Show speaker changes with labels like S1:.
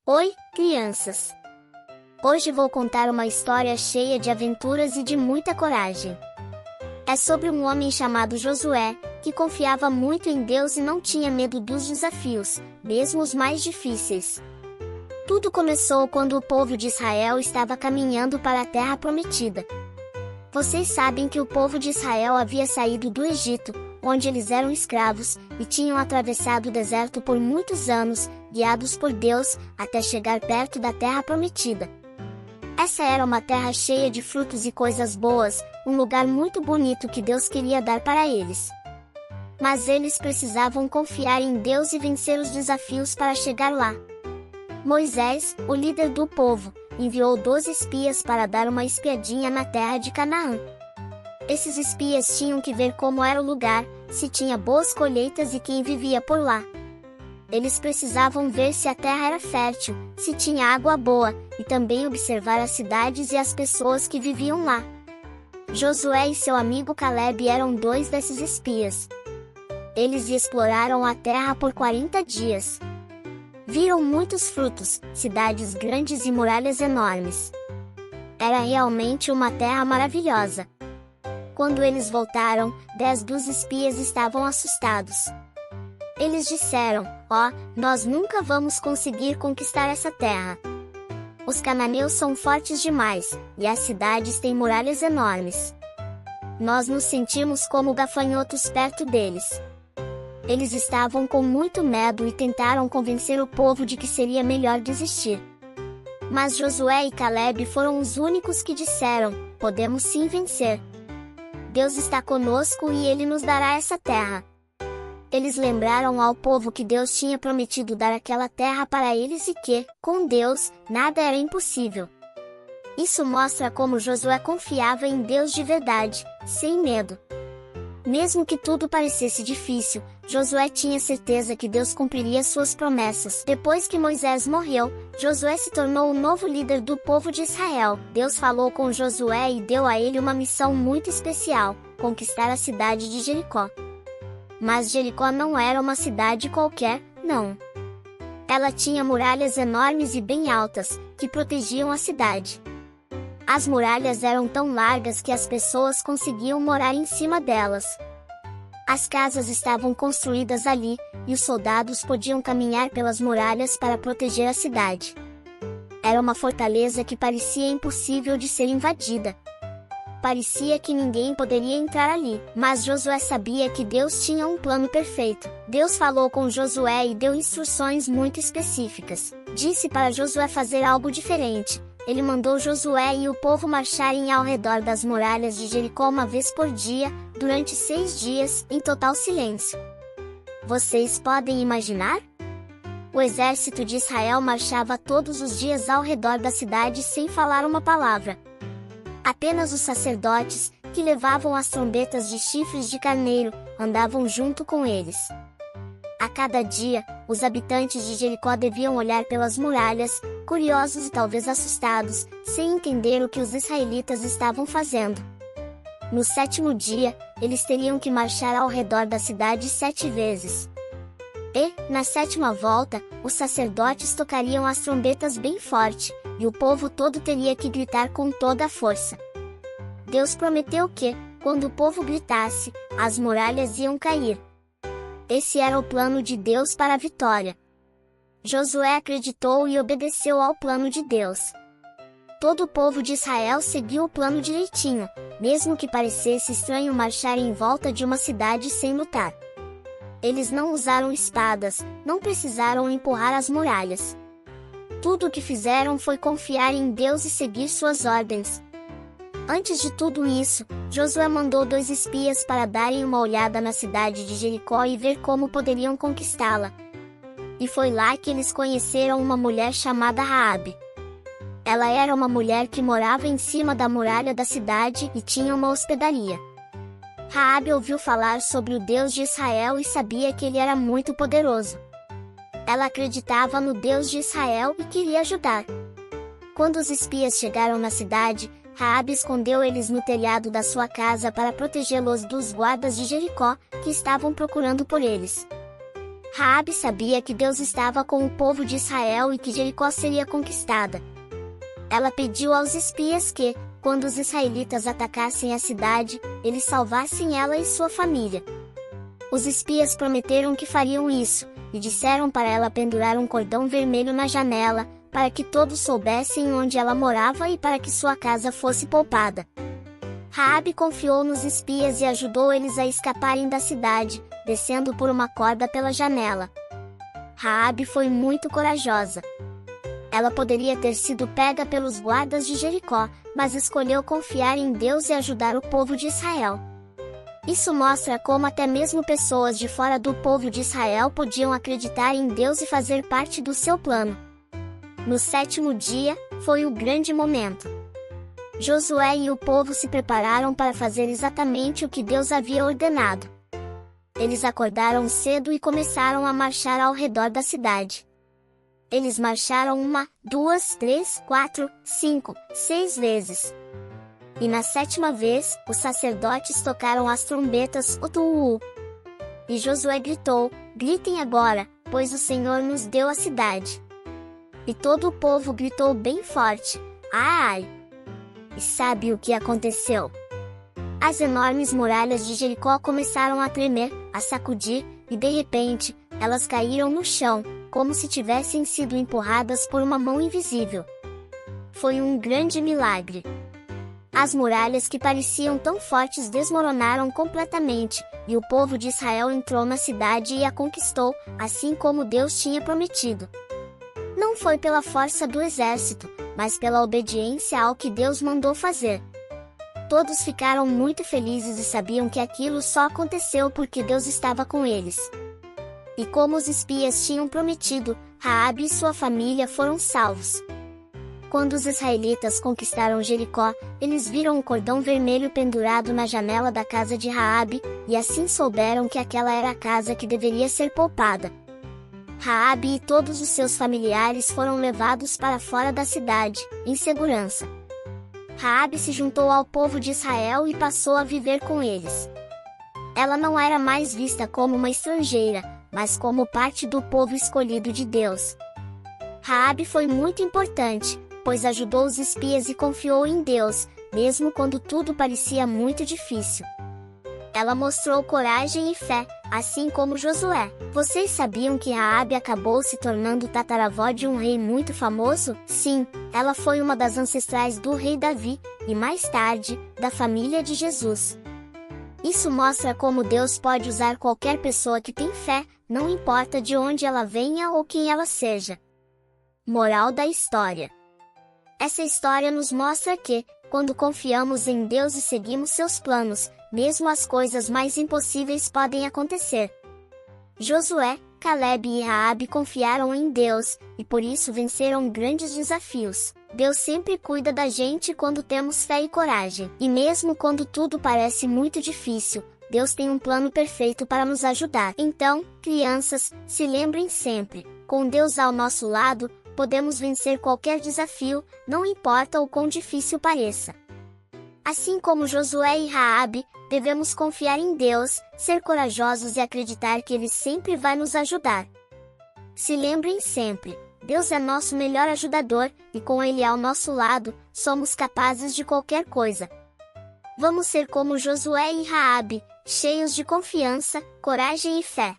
S1: Oi, crianças! Hoje vou contar uma história cheia de aventuras e de muita coragem. É sobre um homem chamado Josué, que confiava muito em Deus e não tinha medo dos desafios, mesmo os mais difíceis. Tudo começou quando o povo de Israel estava caminhando para a Terra Prometida. Vocês sabem que o povo de Israel havia saído do Egito, onde eles eram escravos, e tinham atravessado o deserto por muitos anos, guiados por Deus, até chegar perto da Terra Prometida. Essa era uma terra cheia de frutos e coisas boas, um lugar muito bonito que Deus queria dar para eles. Mas eles precisavam confiar em Deus e vencer os desafios para chegar lá. Moisés, o líder do povo, enviou 12 espias para dar uma espiadinha na terra de Canaã. Esses espias tinham que ver como era o lugar, se tinha boas colheitas e quem vivia por lá. Eles precisavam ver se a terra era fértil, se tinha água boa, e também observar as cidades e as pessoas que viviam lá. Josué e seu amigo Caleb eram 2 desses espias. Eles exploraram a terra por 40 dias. Viram muitos frutos, cidades grandes e muralhas enormes. Era realmente uma terra maravilhosa. Quando eles voltaram, 10 dos espias estavam assustados. Eles disseram: nós nunca vamos conseguir conquistar essa terra. Os cananeus são fortes demais, e as cidades têm muralhas enormes. Nós nos sentimos como gafanhotos perto deles. Eles estavam com muito medo e tentaram convencer o povo de que seria melhor desistir. Mas Josué e Caleb foram os únicos que disseram: podemos sim vencer. Deus está conosco e Ele nos dará essa terra. Eles lembraram ao povo que Deus tinha prometido dar aquela terra para eles e que, com Deus, nada era impossível. Isso mostra como Josué confiava em Deus de verdade, sem medo. Mesmo que tudo parecesse difícil, Josué tinha certeza que Deus cumpriria suas promessas. Depois que Moisés morreu, Josué se tornou o novo líder do povo de Israel. Deus falou com Josué e deu a ele uma missão muito especial: conquistar a cidade de Jericó. Mas Jericó não era uma cidade qualquer, não. Ela tinha muralhas enormes e bem altas, que protegiam a cidade. As muralhas eram tão largas que as pessoas conseguiam morar em cima delas. As casas estavam construídas ali, e os soldados podiam caminhar pelas muralhas para proteger a cidade. Era uma fortaleza que parecia impossível de ser invadida. Parecia que ninguém poderia entrar ali, mas Josué sabia que Deus tinha um plano perfeito. Deus falou com Josué e deu instruções muito específicas. Disse para Josué fazer algo diferente. Ele mandou Josué e o povo marcharem ao redor das muralhas de Jericó uma vez por dia, durante 6 dias, em total silêncio. Vocês podem imaginar? O exército de Israel marchava todos os dias ao redor da cidade sem falar uma palavra. Apenas os sacerdotes, que levavam as trombetas de chifres de carneiro, andavam junto com eles. A cada dia, os habitantes de Jericó deviam olhar pelas muralhas, curiosos e talvez assustados, sem entender o que os israelitas estavam fazendo. No 7º dia, eles teriam que marchar ao redor da cidade 7 vezes. E, na 7ª volta, os sacerdotes tocariam as trombetas bem forte, e o povo todo teria que gritar com toda a força. Deus prometeu que, quando o povo gritasse, as muralhas iam cair. Esse era o plano de Deus para a vitória. Josué acreditou e obedeceu ao plano de Deus. Todo o povo de Israel seguiu o plano direitinho, mesmo que parecesse estranho marchar em volta de uma cidade sem lutar. Eles não usaram espadas, não precisaram empurrar as muralhas. Tudo o que fizeram foi confiar em Deus e seguir suas ordens. Antes de tudo isso, Josué mandou 2 espias para darem uma olhada na cidade de Jericó e ver como poderiam conquistá-la. E foi lá que eles conheceram uma mulher chamada Raabe. Ela era uma mulher que morava em cima da muralha da cidade e tinha uma hospedaria. Raabe ouviu falar sobre o Deus de Israel e sabia que ele era muito poderoso. Ela acreditava no Deus de Israel e queria ajudar. Quando os espias chegaram na cidade, Raabe escondeu eles no telhado da sua casa para protegê-los dos guardas de Jericó, que estavam procurando por eles. Raabe sabia que Deus estava com o povo de Israel e que Jericó seria conquistada. Ela pediu aos espias que, quando os israelitas atacassem a cidade, eles salvassem ela e sua família. Os espias prometeram que fariam isso, e disseram para ela pendurar um cordão vermelho na janela, para que todos soubessem onde ela morava e para que sua casa fosse poupada. Raabe confiou nos espias e ajudou eles a escaparem da cidade, descendo por uma corda pela janela. Raabe foi muito corajosa. Ela poderia ter sido pega pelos guardas de Jericó, mas escolheu confiar em Deus e ajudar o povo de Israel. Isso mostra como até mesmo pessoas de fora do povo de Israel podiam acreditar em Deus e fazer parte do seu plano. No 7º dia, foi o grande momento. Josué e o povo se prepararam para fazer exatamente o que Deus havia ordenado. Eles acordaram cedo e começaram a marchar ao redor da cidade. Eles marcharam 1, 2, 3, 4, 5, 6 vezes. E na 7ª vez, os sacerdotes tocaram as trombetas, o tuú. E Josué gritou: "Gritem agora, pois o Senhor nos deu a cidade." E todo o povo gritou bem forte: "Ai!" E sabe o que aconteceu? As enormes muralhas de Jericó começaram a tremer, a sacudir, e de repente, elas caíram no chão, como se tivessem sido empurradas por uma mão invisível. Foi um grande milagre. As muralhas que pareciam tão fortes desmoronaram completamente, e o povo de Israel entrou na cidade e a conquistou, assim como Deus tinha prometido. Não foi pela força do exército, mas pela obediência ao que Deus mandou fazer. Todos ficaram muito felizes e sabiam que aquilo só aconteceu porque Deus estava com eles. E como os espias tinham prometido, Raabe e sua família foram salvos. Quando os israelitas conquistaram Jericó, eles viram um cordão vermelho pendurado na janela da casa de Raabe, e assim souberam que aquela era a casa que deveria ser poupada. Raabe e todos os seus familiares foram levados para fora da cidade, em segurança. Raabe se juntou ao povo de Israel e passou a viver com eles. Ela não era mais vista como uma estrangeira, mas como parte do povo escolhido de Deus. Raabe foi muito importante, pois ajudou os espias e confiou em Deus, mesmo quando tudo parecia muito difícil. Ela mostrou coragem e fé, assim como Josué. Vocês sabiam que Raabe acabou se tornando tataravó de um rei muito famoso? Sim, ela foi uma das ancestrais do rei Davi, e mais tarde, da família de Jesus. Isso mostra como Deus pode usar qualquer pessoa que tem fé, não importa de onde ela venha ou quem ela seja. Moral da história: essa história nos mostra que, quando confiamos em Deus e seguimos seus planos, mesmo as coisas mais impossíveis podem acontecer. Josué, Caleb e Raabe confiaram em Deus, e por isso venceram grandes desafios. Deus sempre cuida da gente quando temos fé e coragem. E mesmo quando tudo parece muito difícil, Deus tem um plano perfeito para nos ajudar. Então, crianças, se lembrem sempre, com Deus ao nosso lado, podemos vencer qualquer desafio, não importa o quão difícil pareça. Assim como Josué e Raabe, devemos confiar em Deus, ser corajosos e acreditar que Ele sempre vai nos ajudar. Se lembrem sempre, Deus é nosso melhor ajudador, e com Ele ao nosso lado, somos capazes de qualquer coisa. Vamos ser como Josué e Raabe, cheios de confiança, coragem e fé.